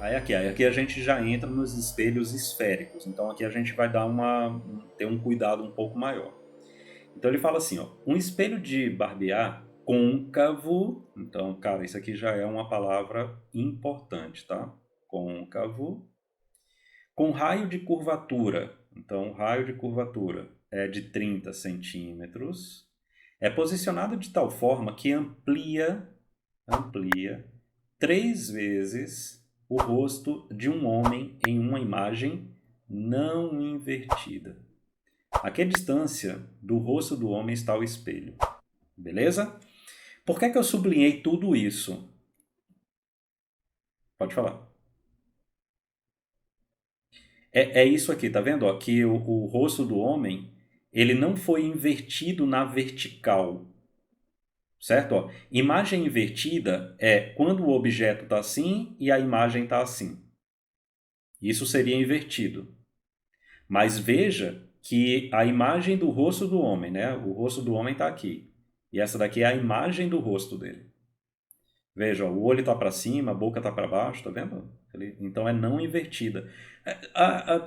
Aí aqui a gente já entra nos espelhos esféricos. Então aqui a gente vai dar ter um cuidado um pouco maior. Então ele fala assim, ó, um espelho de barbear côncavo. Então, cara, isso aqui já é uma palavra importante, tá? Côncavo, com raio de curvatura. Então, o raio de curvatura é de 30 centímetros. É posicionado de tal forma que amplia 3 vezes o rosto de um homem em uma imagem não invertida. A que distância do rosto do homem está o espelho? Beleza? Por que é que eu sublinhei tudo isso? Pode falar. É isso aqui, tá vendo? Ó, que o rosto do homem, ele não foi invertido na vertical, certo? Ó, imagem invertida é quando o objeto está assim e a imagem está assim. Isso seria invertido. Mas veja que a imagem do rosto do homem, né? O rosto do homem está aqui. E essa daqui é a imagem do rosto dele. Veja, ó, o olho está para cima, a boca está para baixo, tá vendo? Então é não invertida.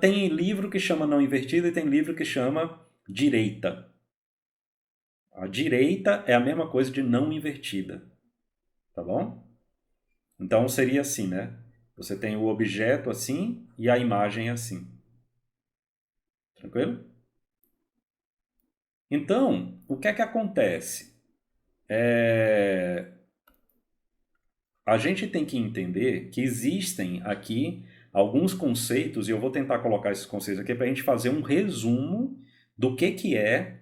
Tem livro que chama não invertida e tem livro que chama direita. A direita é a mesma coisa de não invertida, tá bom? Então seria assim, né? Você tem o objeto assim e a imagem assim. Tranquilo? Então, o que é que acontece? A gente tem que entender que existem aqui alguns conceitos, e eu vou tentar colocar esses conceitos aqui para a gente fazer um resumo do que é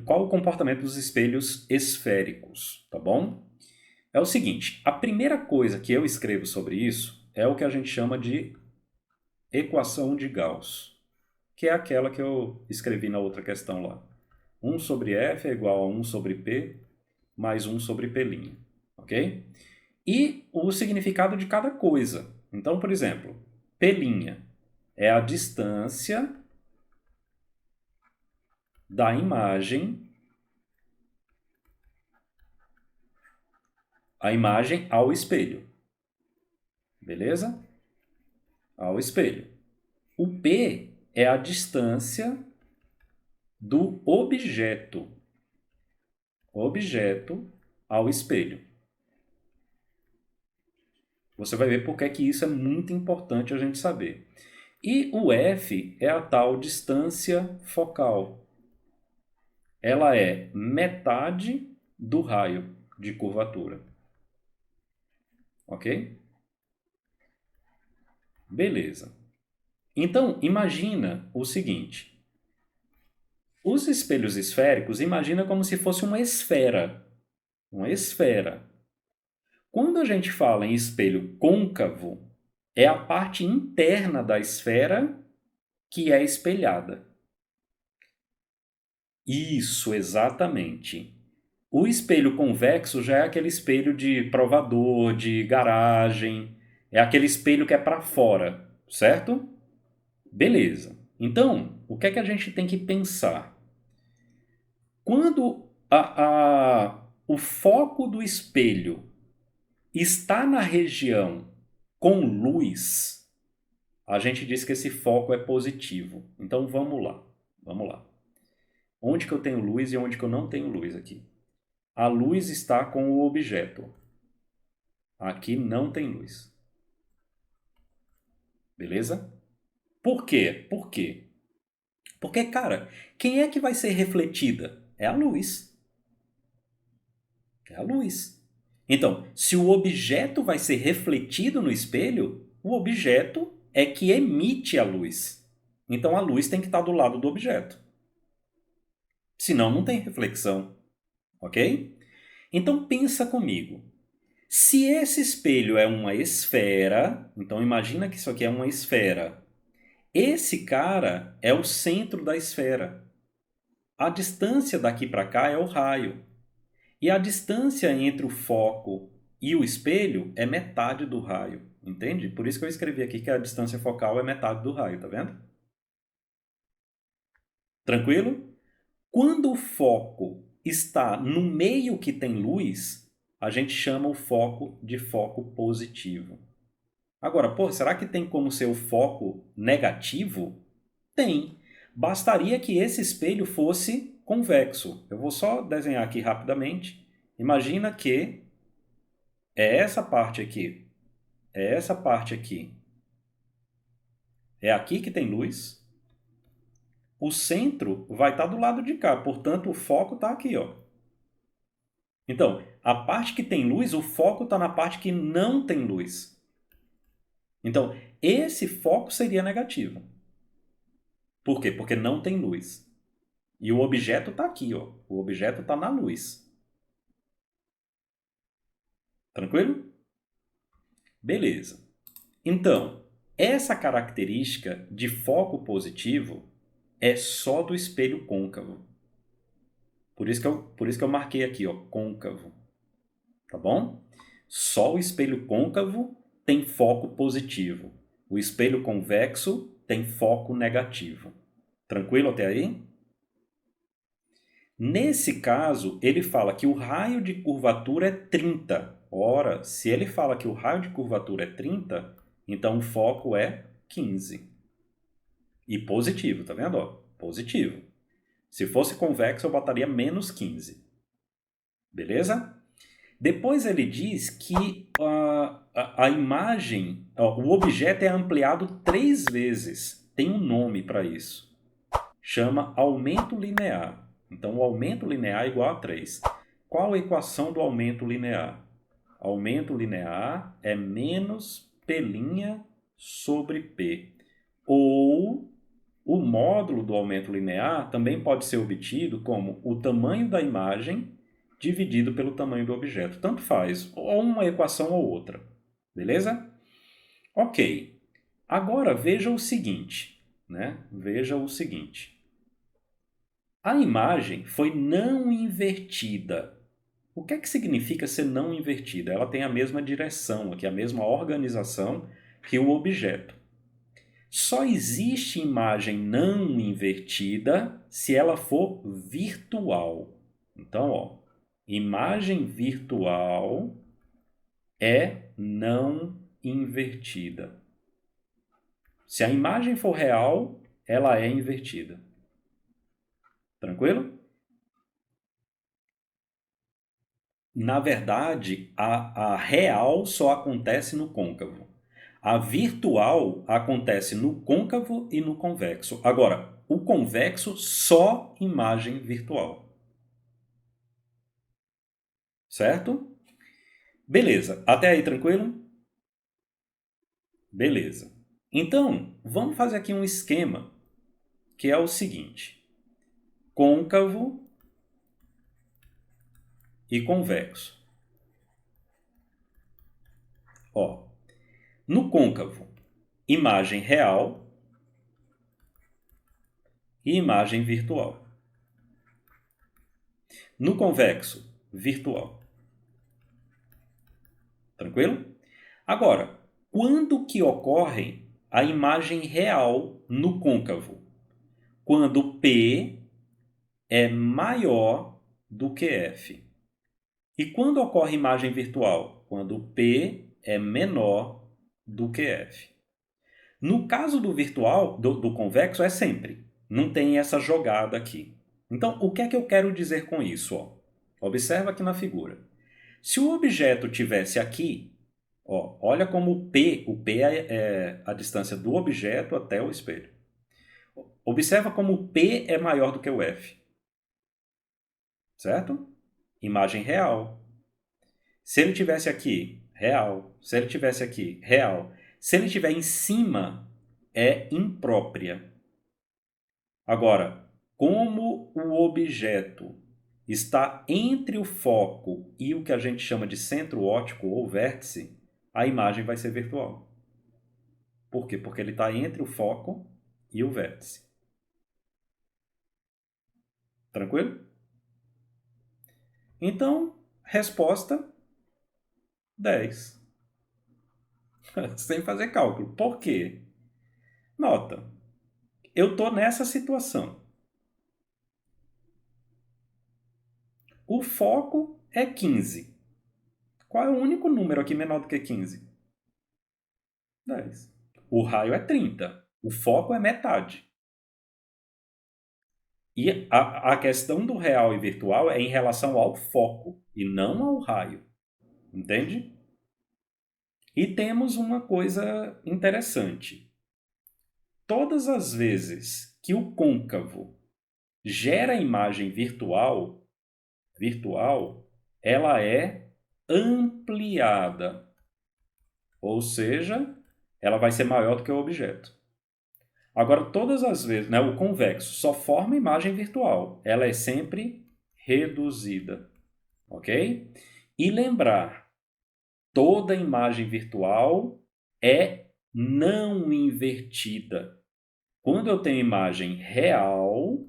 qual o comportamento dos espelhos esféricos, tá bom? É o seguinte, a primeira coisa que eu escrevo sobre isso é o que a gente chama de equação de Gauss, que é aquela que eu escrevi na outra questão lá. 1 sobre F é igual a 1 sobre P mais 1 sobre P', ok? E o significado de cada coisa. Então, por exemplo, P' é a distância da imagem ao espelho. Beleza? Ao espelho. O P é a distância do objeto ao espelho. Você vai ver porque que isso é muito importante a gente saber. E o F é a tal distância focal. Ela é metade do raio de curvatura. Ok? Beleza. Então, imagina o seguinte. Os espelhos esféricos, imagina como se fosse uma esfera. Uma esfera. Quando a gente fala em espelho côncavo, é a parte interna da esfera que é espelhada. Isso, exatamente. O espelho convexo já é aquele espelho de provador, de garagem, é aquele espelho que é para fora, certo? Beleza. Então, o que é que a gente tem que pensar? Quando o foco do espelho está na região com luz, a gente diz que esse foco é positivo. Então vamos lá, vamos lá. Onde que eu tenho luz e onde que eu não tenho luz aqui? A luz está com o objeto. Aqui não tem luz. Beleza? Por quê? Por quê? Porque, cara, quem é que vai ser refletida? É a luz. É a luz. Então, se o objeto vai ser refletido no espelho, o objeto é que emite a luz. Então a luz tem que estar do lado do objeto. Senão não tem reflexão. Ok? Então pensa comigo. Se esse espelho é uma esfera, então imagina que isso aqui é uma esfera. Esse cara é o centro da esfera. A distância daqui para cá é o raio. E a distância entre o foco e o espelho é metade do raio. Entende? Por isso que eu escrevi aqui que a distância focal é metade do raio, tá vendo? Tranquilo? Quando o foco está no meio que tem luz, a gente chama o foco de foco positivo. Agora, pô, será que tem como ser o foco negativo? Tem. Bastaria que esse espelho fosse convexo. Eu vou só desenhar aqui rapidamente. Imagina que é essa parte aqui. É essa parte aqui. É aqui que tem luz. O centro vai estar do lado de cá, portanto o foco está aqui, ó. Então, a parte que tem luz, o foco está na parte que não tem luz. Então, esse foco seria negativo. Por quê? Porque não tem luz. E o objeto está aqui, ó. O objeto está na luz. Tranquilo? Beleza. Então, essa característica de foco positivo é só do espelho côncavo. Por isso que eu marquei aqui, ó, côncavo. Tá bom? Só o espelho côncavo tem foco positivo. O espelho convexo tem foco negativo. Tranquilo até aí? Nesse caso, ele fala que o raio de curvatura é 30. Ora, se ele fala que o raio de curvatura é 30, então o foco é 15. E positivo, tá vendo? Ó, positivo. Se fosse convexo, eu botaria menos 15. Beleza? Depois ele diz que a imagem, o objeto é ampliado 3 vezes. Tem um nome para isso. Chama aumento linear. Então, o aumento linear é igual a 3. Qual a equação do aumento linear? Aumento linear é menos P' sobre P. Ou o módulo do aumento linear também pode ser obtido como o tamanho da imagem dividido pelo tamanho do objeto. Tanto faz, ou uma equação ou outra. Beleza? Ok. Agora veja o seguinte, né? Veja o seguinte. A imagem foi não invertida. O que é que significa ser não invertida? Ela tem a mesma direção aqui, a mesma organização que o objeto. Só existe imagem não invertida se ela for virtual. Então, ó, imagem virtual é não invertida. Se a imagem for real, ela é invertida. Tranquilo? Na verdade, a real só acontece no côncavo. A virtual acontece no côncavo e no convexo. Agora, o convexo só imagem virtual. Certo? Beleza. Até aí, tranquilo? Beleza. Então, vamos fazer aqui um esquema que é o seguinte: côncavo e convexo. Ó, no côncavo, imagem real e imagem virtual. No convexo, virtual. Tranquilo? Agora, quando que ocorre a imagem real no côncavo? Quando P é maior do que F. E quando ocorre imagem virtual? Quando P é menor do que F. No caso do virtual, do convexo, é sempre. Não tem essa jogada aqui. Então, o que é que eu quero dizer com isso? Ó? Observa aqui na figura. Se o objeto tivesse aqui, ó, olha como o P é a distância do objeto até o espelho. Observa como o P é maior do que o F. Certo? Imagem real. Se ele tivesse aqui, real. Se ele tivesse aqui, real. Se ele estiver em cima, é imprópria. Agora, como o objeto está entre o foco e o que a gente chama de centro óptico ou vértice, a imagem vai ser virtual. Por quê? Porque ele está entre o foco e o vértice. Tranquilo? Então, resposta 10. Sem fazer cálculo. Por quê? Nota, eu estou nessa situação. O foco é 15. Qual é o único número aqui menor do que 15? 10. O raio é 30. O foco é metade. E a questão do real e virtual é em relação ao foco e não ao raio. Entende? E temos uma coisa interessante. Todas as vezes que o côncavo gera imagem virtual, ela é ampliada. Ou seja, ela vai ser maior do que o objeto. Agora, todas as vezes, né, o convexo só forma imagem virtual. Ela é sempre reduzida. Ok? E lembrar, toda imagem virtual é não invertida. Quando eu tenho imagem real,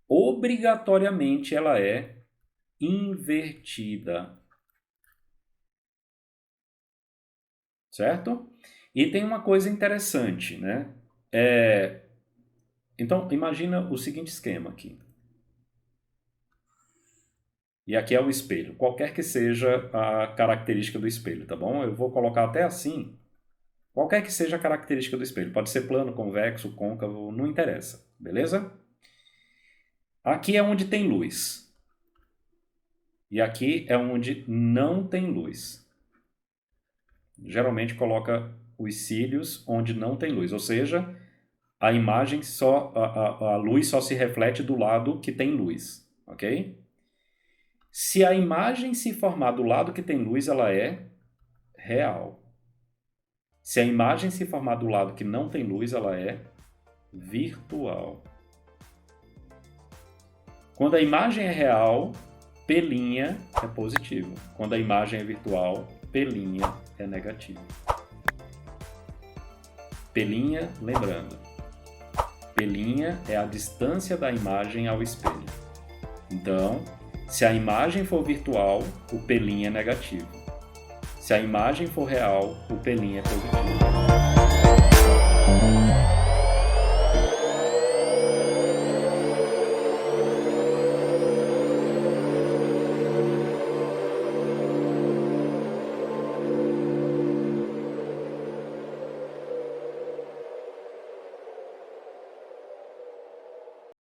obrigatoriamente ela é invertida. Certo? E tem uma coisa interessante, né? Então, imagina o seguinte esquema aqui. E aqui é o espelho, qualquer que seja a característica do espelho, tá bom? Eu vou colocar até assim, qualquer que seja a característica do espelho. Pode ser plano, convexo, côncavo, não interessa, beleza? Aqui é onde tem luz. E aqui é onde não tem luz. Geralmente coloca os cílios onde não tem luz, ou seja, a imagem só, a luz só se reflete do lado que tem luz, ok? Se a imagem se formar do lado que tem luz, ela é real. Se a imagem se formar do lado que não tem luz, ela é virtual. Quando a imagem é real, P' é positivo. Quando a imagem é virtual, P' é negativo. P', lembrando, P' é a distância da imagem ao espelho. Então, se a imagem for virtual, o P' é negativo. Se a imagem for real, o P' é positivo.